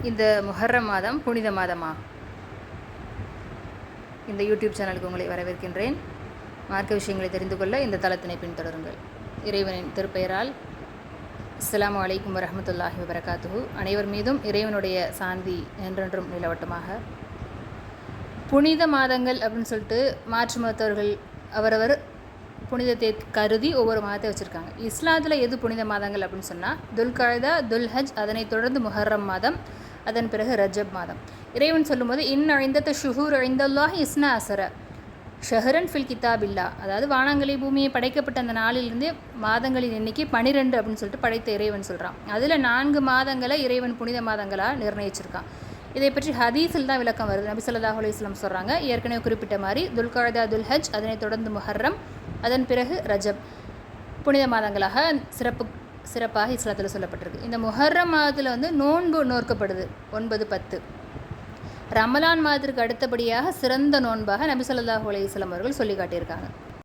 இந்த முஹர்ரம் மாதம் புனித மாதமா? இந்த யூடியூப் சேனலுக்கு உங்களை வரவேற்கின்றேன். மார்க்க விஷயங்களை தெரிந்து கொள்ள இந்த தளத்தினை பின்தொடருங்கள். இறைவனின் திருப்பெயரால். அஸ்ஸலாமு அலைக்கும் வரஹ்மத்துல்லாஹி வபரகாத்துஹு. அனைவர் மீதும் இறைவனுடைய சாந்தி என்றென்றும் நிலவட்டமாக. புனித மாதங்கள் அப்படின்னு சொல்லிட்டு மாற்று மதத்தவர்கள் அவரவர் புனிதத்தை கருதி ஒவ்வொரு மாதத்தை வச்சுருக்காங்க. இஸ்லாத்தில் எது புனித மாதங்கள் அப்படின்னு சொன்னால் துல்கஅதா, துல்ஹஜ், அதனைத் தொடர்ந்து முஹர்ரம் மாதம், அதன் பிறகு ரஜப் மாதம். இறைவன் சொல்லும்போது அழிந்தத்த ஷுஹூர் அழிந்தல்லாஹ் இஸ்னா அசர ஷஹரன் ஃபில் கிதாபில்லா, அதாவது வானங்களை பூமியை படைக்கப்பட்ட அந்த நாளிலிருந்தே மாதங்களின் எண்ணிக்கை 12 அப்படின்னு சொல்லிட்டு படைத்த இறைவன் சொல்கிறான். அதில் 4 மாதங்களை இறைவன் புனித மாதங்களாக நிர்ணயிச்சிருக்கான். இதை பற்றி ஹதீஸில் தான் விளக்கம் வருது. நபி ஸல்லல்லாஹு அலைஹி வஸல்லம் சொல்கிறாங்க, ஏற்கனவே குறிப்பிட்ட மாதிரி துல்கஅதா, துல்ஹஜ், அதனைத் தொடர்ந்து முஹர்ரம், அதன் பிறகு ரஜப் புனித மாதங்களாக சிறப்பாக இஸ்லாத்தில் சொல்லப்பட்டிருக்கு. இந்த முஹர்ரம் மாதத்தில் நோன்பு நோக்கப்படுது 9, 10. ரமலான் மாதத்திற்கு அடுத்தபடியாக சிறந்த நோன்பாக நபி ஸல்லல்லாஹு அலைஹி வஸல்லம் அவர்கள் சொல்லி காட்டியிருக்காங்க.